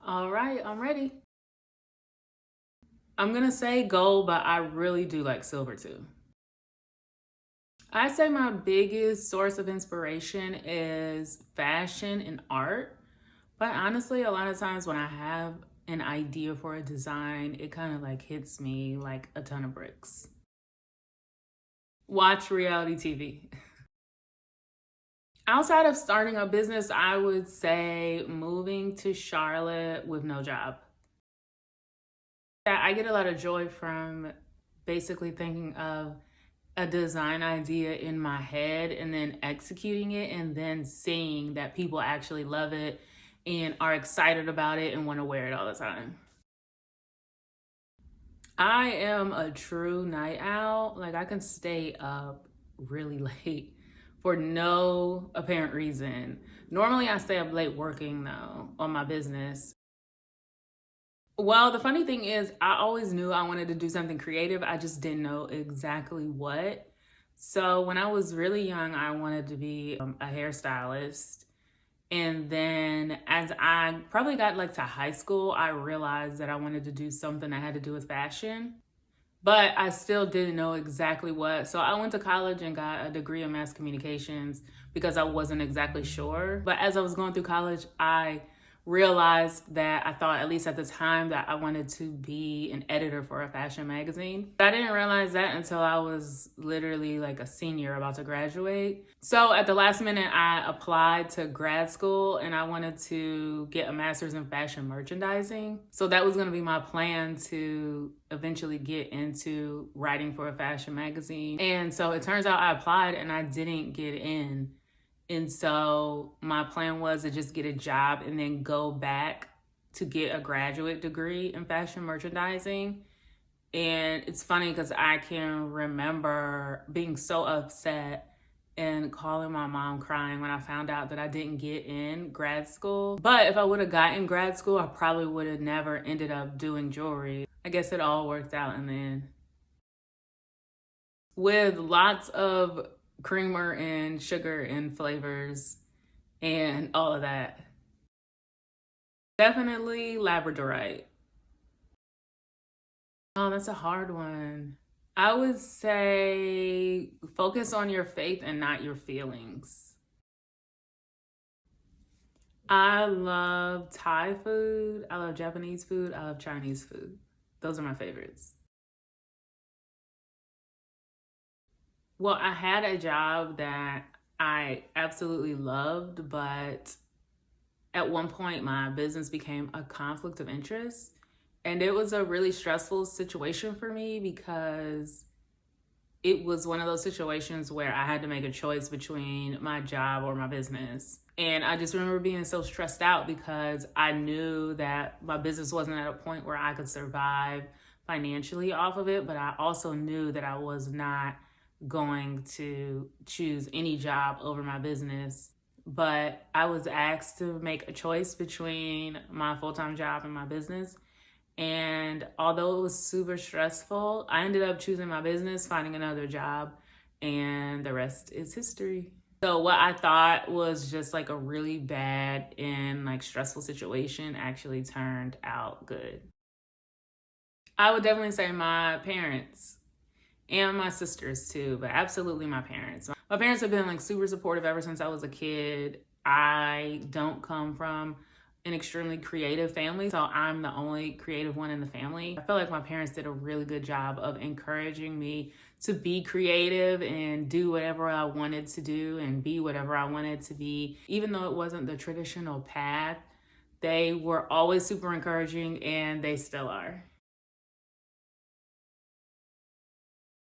All right, I'm ready. I'm gonna say gold, but I really do like silver too. I say my biggest source of inspiration is fashion and art. But honestly, a lot of times when I have an idea for a design, it kind of like hits me like a ton of bricks. Watch reality TV. Outside of starting a business, I would say moving to Charlotte with no job. I get a lot of joy from basically thinking of a design idea in my head and then executing it and then seeing that people actually love it and are excited about it and want to wear it all the time. I am a true night owl. Like I can stay up really late for no apparent reason. Normally I stay up late working though on my business. Well, the funny thing is, I always knew I wanted to do something creative. I just didn't know exactly what. So when I was really young, I wanted to be a hairstylist. And then as I probably got like to high school, I realized that I wanted to do something that had to do with fashion. But I still didn't know exactly what. So I went to college and got a degree in mass communications because I wasn't exactly sure. But as I was going through college, I realized that I thought, at least at the time, that I wanted to be an editor for a fashion magazine. But I didn't realize that until I was literally like a senior about to graduate. So at the last minute, I applied to grad school and I wanted to get a master's in fashion merchandising. So that was going to be my plan to eventually get into writing for a fashion magazine. And so it turns out I applied and I didn't get in. And so my plan was to just get a job and then go back to get a graduate degree in fashion merchandising. And it's funny because I can remember being so upset and calling my mom crying when I found out that I didn't get in grad school. But if I would have gotten grad school, I probably would have never ended up doing jewelry. I guess it all worked out in the end. With lots of creamer and sugar and flavors and all of that. Definitely Labradorite. Oh, that's a hard one. I would say focus on your faith and not your feelings. I love Thai food. I love Japanese food. I love Chinese food. Those are my favorites. Well, I had a job that I absolutely loved, but at one point my business became a conflict of interest. And it was a really stressful situation for me because it was one of those situations where I had to make a choice between my job or my business. And I just remember being so stressed out because I knew that my business wasn't at a point where I could survive financially off of it, but I also knew that I was not going to choose any job over my business. But I was asked to make a choice between my full-time job and my business. And although it was super stressful, I ended up choosing my business, finding another job, and the rest is history. So what I thought was just like a really bad and like stressful situation actually turned out good. I would definitely say my parents and my sisters too, but absolutely my parents. My parents have been like super supportive ever since I was a kid. I don't come from an extremely creative family, so I'm the only creative one in the family. I feel like my parents did a really good job of encouraging me to be creative and do whatever I wanted to do and be whatever I wanted to be. Even though it wasn't the traditional path, they were always super encouraging and they still are.